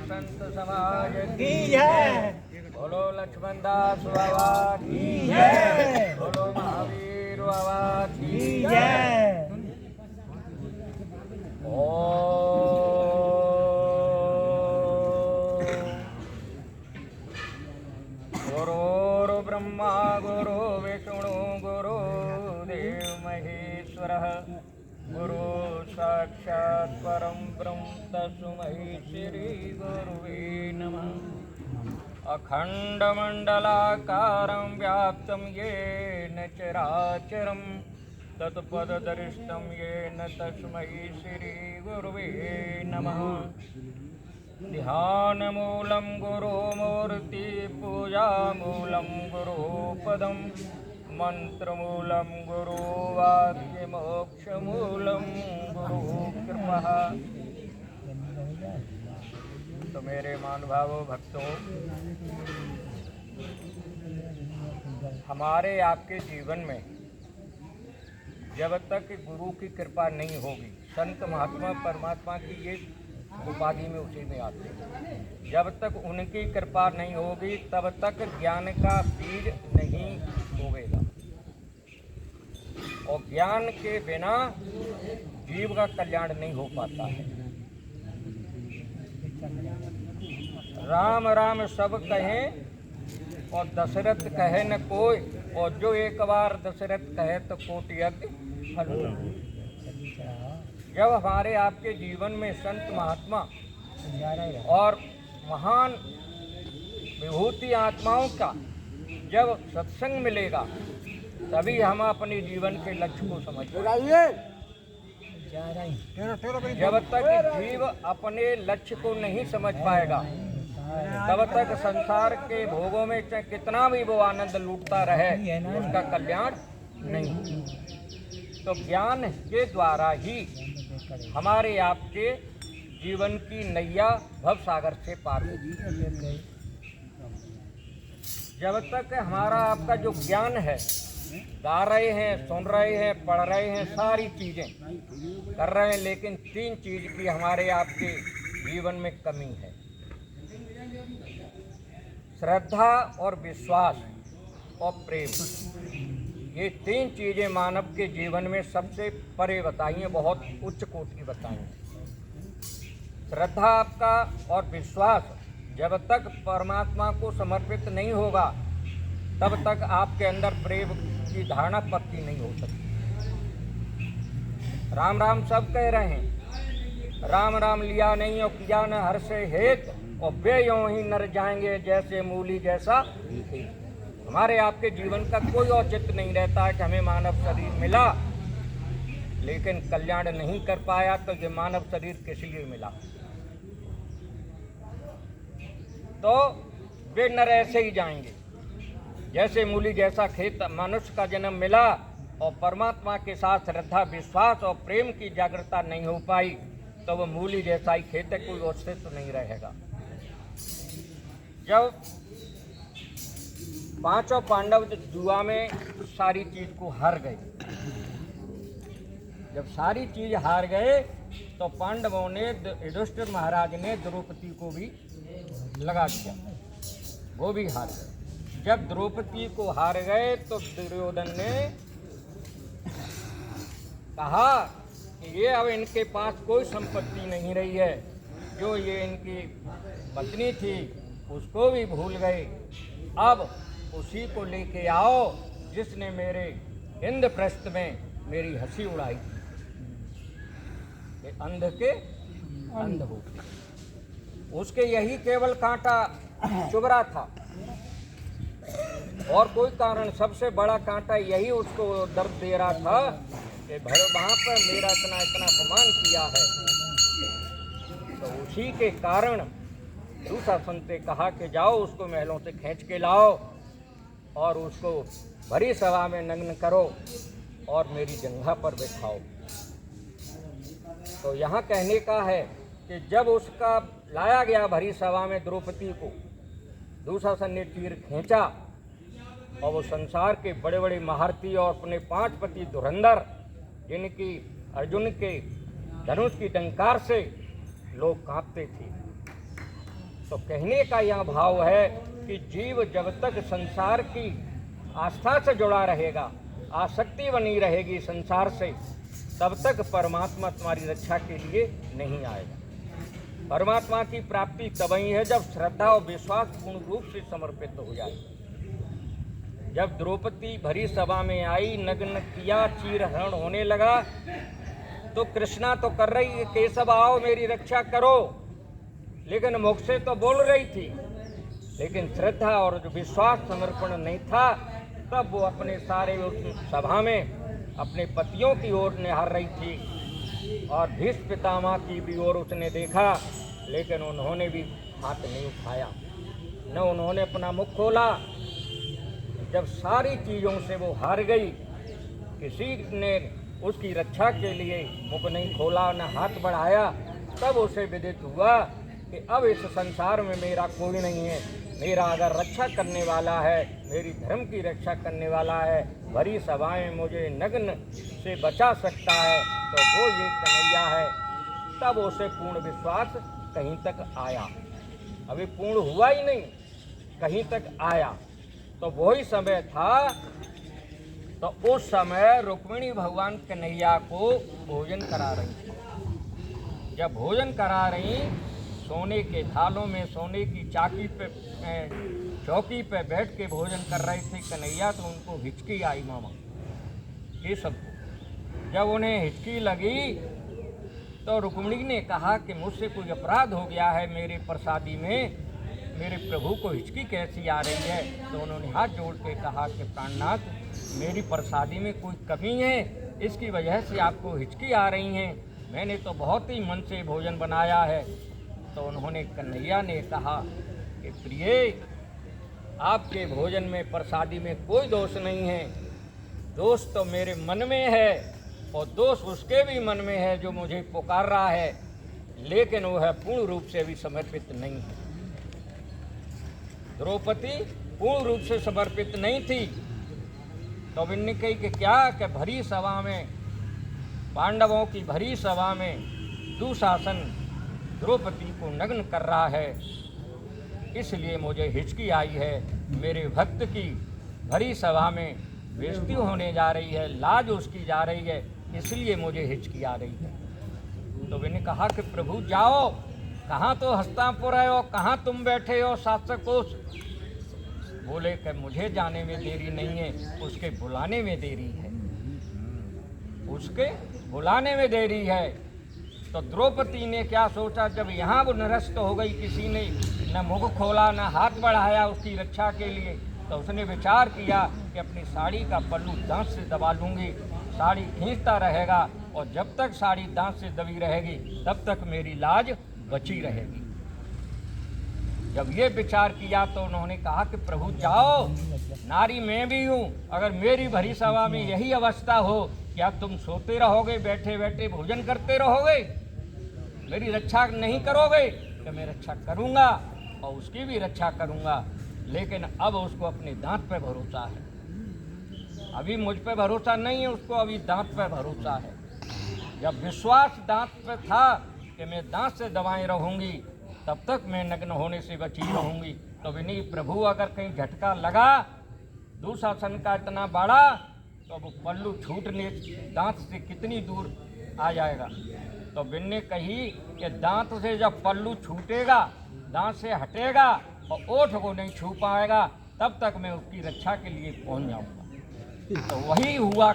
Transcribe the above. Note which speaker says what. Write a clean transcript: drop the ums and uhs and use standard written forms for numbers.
Speaker 1: संत समाज
Speaker 2: की जय।
Speaker 1: बोलो लक्ष्मण दास बाबा
Speaker 2: की जय।
Speaker 1: बोलो महावीर बाबा
Speaker 2: की जय।
Speaker 1: गुरुर्ब्रह्मा गुरु विष्णु गुरुदेव महेश्वरः गुरु साक्षात् परं ब्रह्म तस्मै श्री गुरुवे नमः। अखण्डमण्डलाकारं व्याप्तं येन चराचरं तत्पददर्शितं येन तस्मै श्री गुरुवे नमः। ध्यानमूलं गुरुमूर्ति पूजामूलं गुरुपदं मंत्रमूलं गुरुवाक्यमोक्षमूलं गुरुकृपा। तो मेरे महानुभावों भक्तों, हमारे आपके जीवन में जब तक गुरु की कृपा नहीं होगी, संत महात्मा परमात्मा की ये उपाधि में उसी में आते हैं, जब तक उनकी कृपा नहीं होगी तब तक ज्ञान का बीज नहीं होगा। और ज्ञान के बिना जीव का कल्याण नहीं हो पाता है। राम राम सब कहें और दशरथ कहे न कोई, और जो एक बार दशरथ कहे तो कोटि यज्ञ फल। जब हमारे आपके जीवन में संत महात्मा और महान विभूति आत्माओं का जब सत्संग मिलेगा तभी हम अपने जीवन के लक्ष्य को समझ पाएंगे। जब तक जीव अपने लक्ष्य को नहीं समझ पाएगा तब तक संसार के भोगों में चाहे कितना भी वो आनंद लूटता रहे उसका कल्याण नहीं। तो ज्ञान के द्वारा ही हमारे आपके जीवन की नैया भव सागर से पार होगी। जब तक हमारा आपका जो ज्ञान है, गा रहे हैं, सुन रहे हैं, पढ़ रहे हैं, सारी चीजें कर रहे हैं, लेकिन तीन चीज की हमारे आपके जीवन में कमी है, श्रद्धा और विश्वास और प्रेम। ये तीन चीजें मानव के जीवन में सबसे परे बताई हैं, बहुत उच्च कोटि की बताई हैं। श्रद्धा आपका और विश्वास जब तक परमात्मा को समर्पित नहीं होगा तब तक आपके अंदर प्रेम की धारणा पक्की नहीं हो सकती। राम राम सब कह रहे हैं, राम राम लिया नहीं और किया न हर से हेत, और वे यों ही नर जाएंगे जैसे मूली जैसा खेत। हमारे आपके जीवन का कोई औचित्य नहीं रहता है कि हमें मानव शरीर मिला लेकिन कल्याण नहीं कर पाया, तो ये मानव शरीर किस लिए मिला? तो वे नर ऐसे ही जाएंगे जैसे मूली जैसा खेत। मनुष्य का जन्म मिला और परमात्मा के साथ श्रद्धा विश्वास और प्रेम की जागृता नहीं हो पाई तो वो मूली जैसा ही खेत है, कोई अस्तित्व नहीं रहेगा। जब पांचों पांडव जुआ में सारी चीज को हार गए, जब सारी चीज हार गए तो पांडवों ने युधिष्ठिर महाराज ने द्रौपदी को भी लगा दिया, वो भी हार गए। जब द्रौपदी को हार गए तो दुर्योधन ने कहा कि ये अब इनके पास कोई संपत्ति नहीं रही है, जो ये इनकी पत्नी थी उसको भी भूल गए, अब उसी को लेके आओ जिसने मेरे इंद्रप्रस्थ में मेरी हंसी उड़ाई थी। अंध के अंध हो गए, उसके यही केवल कांटा चुभ रहा था और कोई कारण, सबसे बड़ा कांटा यही उसको दर्द दे रहा था कि वहाँ पर मेरा इतना इतना अपमान किया है। तो उसी के कारण दुशासन ने कहा कि जाओ उसको महलों से खींच के लाओ और उसको भरी सभा में नग्न करो और मेरी जंघा पर बैठाओ। तो यहाँ कहने का है कि जब उसका लाया गया भरी सभा में द्रौपदी को, दुशासन ने तीर खींचा और वो संसार के बड़े बड़े महारथी और अपने 5 पति धुरंधर, जिनकी अर्जुन के धनुष की टंकार से लोग कांपते थे, तो कहने का यह भाव है कि जीव जब तक संसार की आस्था से जुड़ा रहेगा, आसक्ति बनी रहेगी संसार से, तब तक परमात्मा तुम्हारी रक्षा के लिए नहीं आएगा। परमात्मा की प्राप्ति तभी है जब श्रद्धा और विश्वास पूर्ण रूप से समर्पित हो जाए। जब द्रौपदी भरी सभा में आई, नग्न किया, चीरहरण होने लगा, तो कृष्णा तो कर रही है, केशव आओ मेरी रक्षा करो, लेकिन मुख से तो बोल रही थी, लेकिन श्रद्धा और जो विश्वास समर्पण नहीं था। तब वो अपने सारे उस सभा में अपने पतियों की ओर निहार रही थी और भीष्म पितामह की भी ओर उसने देखा, लेकिन उन्होंने भी हाथ नहीं उठाया, न उन्होंने अपना मुख खोला। जब सारी चीज़ों से वो हार गई, किसी ने उसकी रक्षा के लिए मुख नहीं खोला, न हाथ बढ़ाया, तब उसे विदित हुआ कि अब इस संसार में मेरा कोई नहीं है। मेरा अगर रक्षा करने वाला है, मेरी धर्म की रक्षा करने वाला है, भरी सभाएं मुझे नग्न से बचा सकता है, तो वो ये कन्हैया है। तब उसे पूर्ण विश्वास कहीं तक आया। अभी पूर्ण हुआ ही नहीं, कहीं तक आया। तो वही समय था, तो उस समय रुक्मिणी भगवान कन्हैया को भोजन करा रही थी। जब भोजन करा रही, सोने के थालों में, सोने की चौकी पे बैठ के भोजन कर रहे थे कन्हैया, तो उनको हिचकी आई मामा ये सबको। जब उन्हें हिचकी लगी तो रुक्मिणी ने कहा कि मुझसे कोई अपराध हो गया है, मेरे प्रसादी में मेरे प्रभु को हिचकी कैसी आ रही है। तो उन्होंने हाथ जोड़ के कहा कि प्राणनाथ, मेरी प्रसादी में कोई कमी है, इसकी वजह से आपको हिचकी आ रही हैं। मैंने तो बहुत ही मन से भोजन बनाया है। तो उन्होंने, कन्हैया ने कहा कि प्रिय, आपके भोजन में, प्रसादी में कोई दोष नहीं है। दोष तो मेरे मन में है, और दोष उसके भी मन में है जो मुझे पुकार रहा है, लेकिन वह पूर्ण रूप से भी समर्पित नहीं है। द्रौपदी पूर्ण रूप से समर्पित नहीं थी। तो इनने कही कि क्या, कि भरी सभा में, पांडवों की भरी सभा में दुशासन द्रौपदी को नग्न कर रहा है, इसलिए मुझे हिचकी आई है। मेरे भक्त की भरी सभा में बेइज्जती होने जा रही है, लाज उसकी जा रही है, इसलिए मुझे हिचकी आ रही है। तो मैंने कहा कि प्रभु जाओ, कहाँ तो हस्तिनापुर है और कहाँ तुम बैठे हो शासकोश। बोले कि मुझे जाने में देरी नहीं है, उसके बुलाने में देरी है, उसके बुलाने में देरी है। तो द्रौपदी ने क्या सोचा, जब यहाँ वो निरस्त हो गई, किसी ने न मुख खोला न हाथ बढ़ाया उसकी रक्षा के लिए, तो उसने विचार किया कि अपनी साड़ी का पल्लू दांत से दबा लूँगी, साड़ी खींचता रहेगा, और जब तक साड़ी दांत से दबी रहेगी तब तक मेरी लाज बची रहेगी। जब ये विचार किया तो उन्होंने कहा कि प्रभु जाओ, नारी मैं भी हूँ, अगर मेरी भरी सभा में यही अवस्था हो, क्या तुम सोते रहोगे, बैठे बैठे भोजन करते रहोगे, मेरी रक्षा नहीं करोगे? कि मैं रक्षा करूँगा और उसकी भी रक्षा करूँगा, लेकिन अब उसको अपने दांत पे भरोसा है। अभी मुझ पे भरोसा नहीं है, उसको अभी दांत पे भरोसा है। जब विश्वास दांत पे था कि मैं दांत से दबाए रहूँगी, तब तक मैं नग्न होने से बची रहूँगी। तो विनी प्रभु अगर कहीं झटका लगा दुशासन का इतना बड़ा, तो वो पल्लू छूटने दांत से कितनी दूर आ जाएगा। तो बिन ने कही कि दांत से जब पल्लू छूटेगा, दांत से हटेगा और ओठ को नहीं छू पाएगा, तब तक मैं उसकी रक्षा के लिए पहुंच जाऊंगा। तो वही हुआ।